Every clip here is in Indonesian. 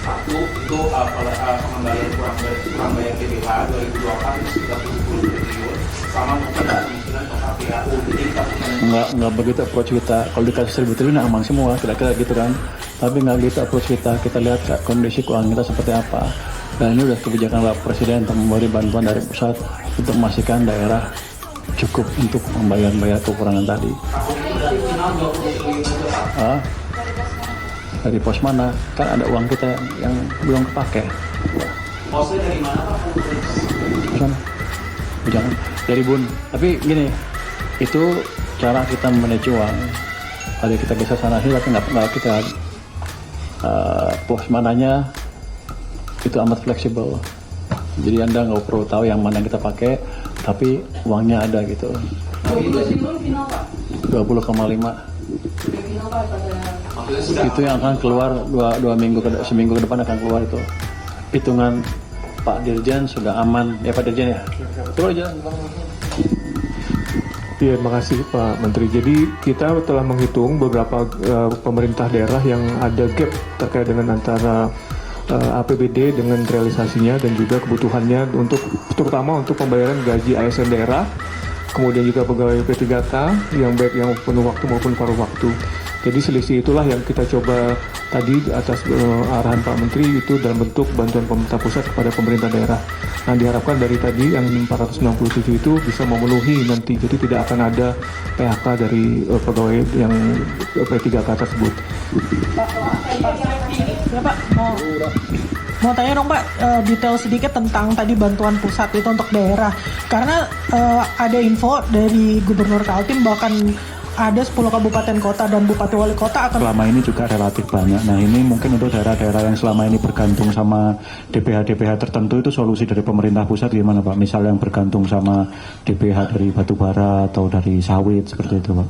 Satu itu pengembalian kurang bayar PPh 2024 itu sekitar 70 triliun, sama mungkin ada kemungkinan ke KPAU. Jadi kita punya nggak begitu approach kita. Kalau dikasih 1.000 triliun aman semua, kira-kira gitu kan. Tapi nggak gitu approach kita. Kita lihat kondisi keuangan kita seperti apa. Dan ini udah kebijakan Bapak Presiden untuk memberi bantuan dari pusat untuk memastikan daerah cukup untuk membayar kekurangan tadi. tahun ini dari final 20 triliun aja Pak. Dari pos mana? Kan ada uang kita yang belum kepake. Posnya dari mana Pak? Sana. Jangan dari Bun. Tapi gini, itu cara kita manage uang. Ada kita geser sana sini, tapi nggak kita pos mananya itu amat fleksibel. Jadi Anda nggak perlu tahu yang mana yang kita pakai, tapi uangnya ada gitu. 20 final Pak. 20,5. Itu yang akan keluar seminggu ke depan akan keluar itu. Hitungan Pak Dirjen sudah aman ya Pak Dirjen ya. Coba aja. Iya, terima kasih Pak Menteri. Jadi kita telah menghitung beberapa pemerintah daerah yang ada gap terkait dengan antara APBD dengan realisasinya dan juga kebutuhannya untuk terutama untuk pembayaran gaji ASN daerah, kemudian juga pegawai P3K yang baik yang penuh waktu maupun paruh waktu. Jadi selisih itulah yang kita coba tadi atas arahan Pak Menteri itu dalam bentuk bantuan pemerintah pusat kepada pemerintah daerah. Nah, diharapkan dari tadi yang 467 itu bisa memenuhi nanti, jadi tidak akan ada PHK dari pegawai yang P3K tersebut. Ya Pak, mau tanya dong Pak, detail sedikit tentang tadi bantuan pusat itu untuk daerah. Karena ada info dari Gubernur Kaltim bahkan ada 10 kabupaten kota dan bupati wali kota akan... Selama ini juga relatif banyak. Nah ini mungkin untuk daerah-daerah yang selama ini bergantung sama DPH tertentu itu solusi dari pemerintah pusat gimana Pak? Misalnya yang bergantung sama DPH dari batubara atau dari sawit seperti itu Pak.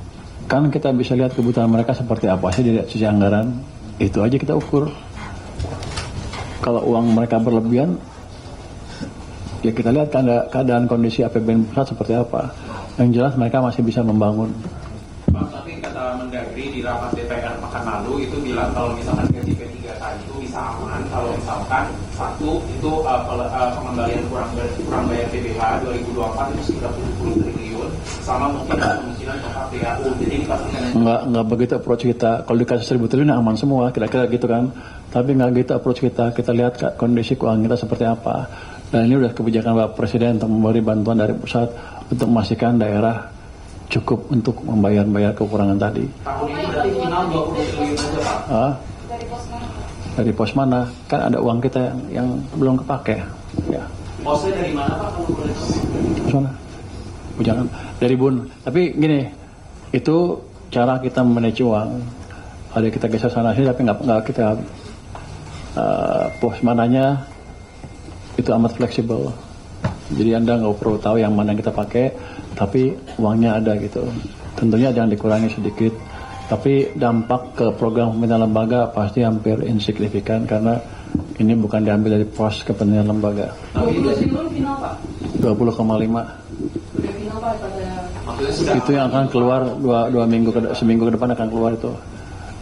Kan kita bisa lihat kebutuhan mereka seperti apa sih dari sisi anggaran. Itu aja kita ukur. Kalau uang mereka berlebihan, ya kita lihat keadaan kondisi APBN pusat seperti apa. Yang jelas mereka masih bisa membangun. Pak, tapi kata Mendagri di rapat DPR pekan lalu itu bilang kalau misalkan gaji P3K itu bisa aman kalau misalkan satu itu pengembalian kurang bayar PPh 2024 itu sekitar 70 triliun, sama mungkin ada kemungkinan ke KPAU. Jadi kita punya Nggak begitu approach kita. Kalau dikasih 1.000 triliun aman semua, kira-kira gitu kan. Tapi nggak gitu approach kita. Kita lihat kondisi keuangan kita seperti apa. Dan ini udah kebijakan Bapak Presiden untuk memberi bantuan dari pusat untuk memastikan daerah cukup untuk membayar kekurangan tadi. tahun ini berarti final 20 triliun aja Pak. Dari pos mana? Kan ada uang kita yang belum kepake. Ya. Posnya dari mana Pak? Kalau boleh tahu? Sana. Jangan dari Bun. Tapi gini, itu cara kita manage uang. Ada kita geser sana sini, tapi nggak kita pos mananya itu amat fleksibel. Jadi Anda nggak perlu tahu yang mana yang kita pakai, tapi uangnya ada gitu. Tentunya ada yang dikurangi sedikit, tapi dampak ke program pembinaan lembaga pasti hampir insignifikan karena ini bukan diambil dari pos kepentingan lembaga. 20 final Pak. 20,5. Itu yang akan keluar seminggu ke depan akan keluar itu.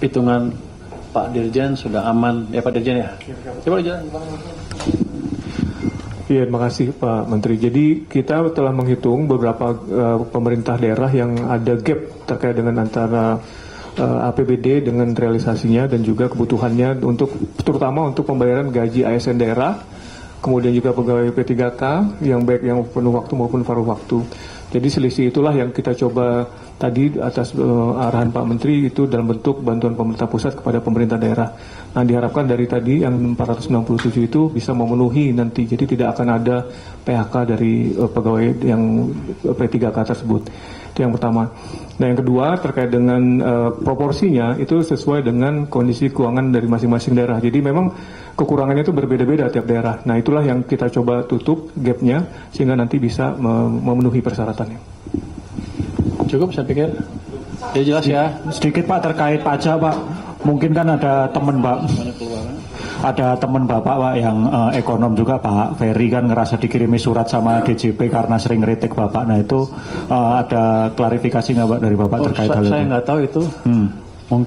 Hitungan Pak Dirjen sudah aman ya Pak Dirjen ya. Coba aja. Iya, terima kasih Pak Menteri. Jadi kita telah menghitung beberapa pemerintah daerah yang ada gap terkait dengan antara APBD dengan realisasinya dan juga kebutuhannya untuk terutama untuk pembayaran gaji ASN daerah, kemudian juga pegawai P3K yang baik yang penuh waktu maupun paruh waktu. Jadi selisih itulah yang kita coba tadi atas arahan Pak Menteri itu dalam bentuk bantuan pemerintah pusat kepada pemerintah daerah. Nah, diharapkan dari tadi yang 467 itu bisa memenuhi nanti, jadi tidak akan ada PHK dari pegawai yang P3K tersebut. Itu yang pertama. Nah, yang kedua terkait dengan proporsinya itu sesuai dengan kondisi keuangan dari masing-masing daerah. Jadi memang kekurangannya itu berbeda-beda tiap daerah. Nah, itulah yang kita coba tutup gapnya sehingga nanti bisa memenuhi persyaratannya. Cukup saya pikir. Ya jelas ya. Sedikit Pak terkait pajak Pak. Mungkin kan ada teman Bapak Pak yang ekonom juga Pak Ferry kan ngerasa dikirimi surat sama DJP karena sering ngeritik Bapak. Nah itu ada klarifikasi nggak Pak dari Bapak terkait hal itu? Saya nggak tahu itu.